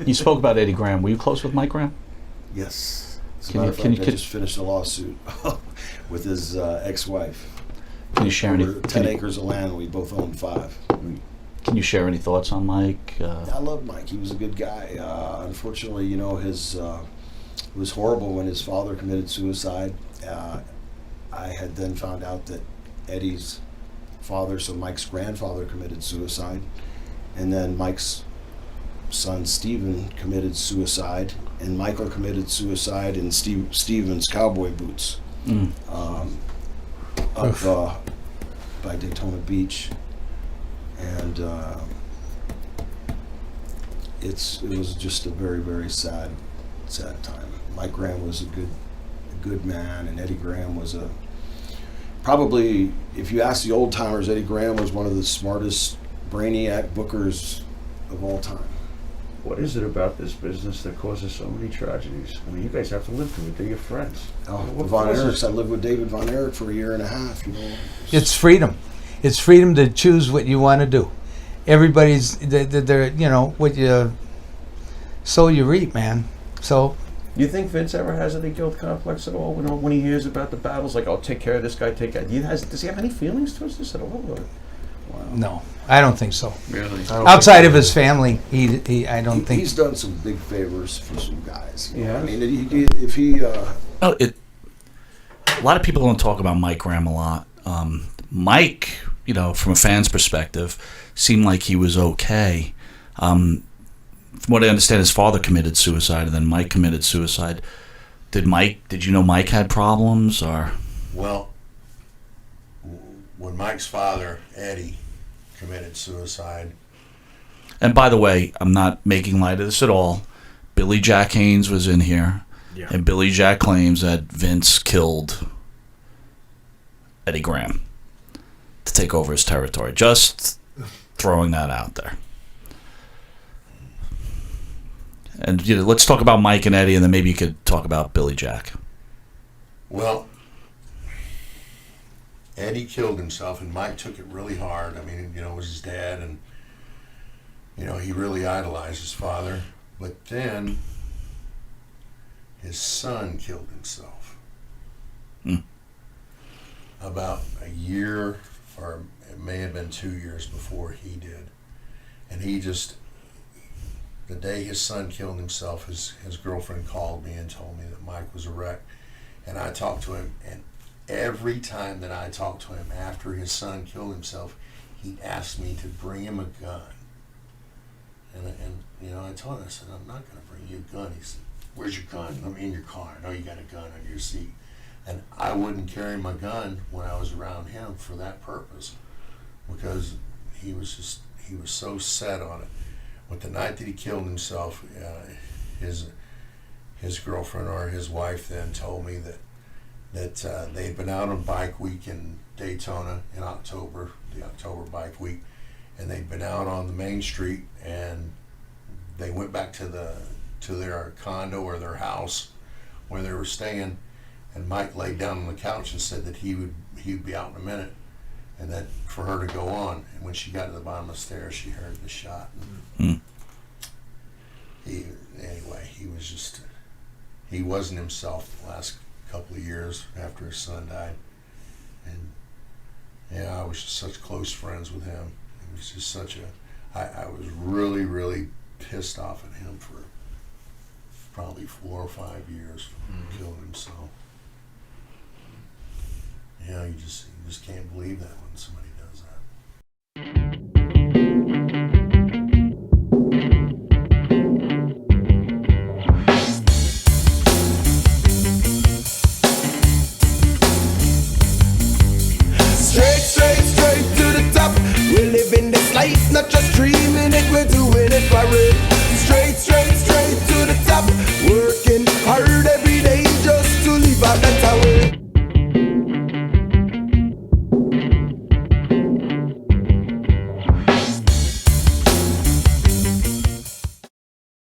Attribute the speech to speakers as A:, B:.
A: You spoke about Eddie Graham. Were you close with Mike Graham?
B: Yes. As a
A: Can
B: matter
A: you-
B: of
A: can
B: fact,
A: you-
B: I just finished a lawsuit with his ex-wife.
A: Can you share any?
B: Over 10 acres of land. We both owned 5.
A: Can you share any thoughts on Mike?
B: I love Mike. He was a good guy. Unfortunately, you know, it was horrible when his father committed suicide. I had then found out that Eddie's father, so Mike's grandfather, committed suicide, and then Mike's son Steven committed suicide, and Michael committed suicide in Steven's cowboy boots up by Daytona Beach, and it was just a very, very sad time. Mike Graham was a good man, and Eddie Graham was probably, if you ask the old timers, Eddie Graham was one of the smartest brainiac bookers of all time.
C: What is it about this business that causes so many tragedies? I mean, you guys have to live through it. They're your friends.
B: Oh, the
C: What
B: Von
C: causes-
B: Erichs. I lived with David Von Erich for a year and a half. You know,
D: It's freedom. It's freedom to choose what you want to do. Everybody's, they're, you know, what you sow you reap, man. So
C: Do you think Vince ever has any guilt complex at all when he hears about the battles? Like, I'll take care of this guy, does he have any feelings towards this at all? Or?
D: no, I don't think so.
C: Really?
D: Outside of his family, I don't think.
B: he's done some big favors for some guys. You know?
C: Yeah.
B: I mean, if he
A: Oh, a lot of people don't talk about Mike Graham a lot. Mike, you know, from a fan's perspective, seemed like he was okay. From what I understand, his father committed suicide, and then Mike committed suicide. Did you know Mike had problems, or?
E: Well, when Mike's father, Eddie, committed suicide,
A: And by the way, I'm not making light of this at all. Billy Jack Haynes was in here, and Billy Jack claims that Vince killed Eddie Graham to take over his territory. Just throwing that out there. And you know, let's talk about Mike and Eddie, and then maybe you could talk about Billy Jack.
E: well, Eddie killed himself, and Mike took it really hard. I mean, you know, it was his dad, and, you know, he really idolized his father. But then his son killed himself. About a year, or it may have been 2 years before he did. And he just, the day his son killed himself, his girlfriend called me and told me that Mike was a wreck. And I talked to him, and every time that I talked to him after his son killed himself, he asked me to bring him a gun. And you know, I told him, I said, I'm not going to bring you a gun. He said, where's your gun? I'm in your car. I know you got a gun under your seat. And I wouldn't carry my gun when I was around him for that purpose, because he was so set on it. But the night that he killed himself, his girlfriend or his wife then told me that they'd been out on Bike Week in Daytona in October, the October Bike Week, and they'd been out on the main street, and they went back to their condo or their house where they were staying, and Mike laid down on the couch and said that he'd be out in a minute, and that for her to go on. And when she got to the bottom of the stairs, she heard the shot. He wasn't himself the last couple of years after his son died. And yeah, I was just such close friends with him. It was just I was really, really pissed off at him for probably 4 or 5 years for killing himself. Yeah, you just can't believe that when somebody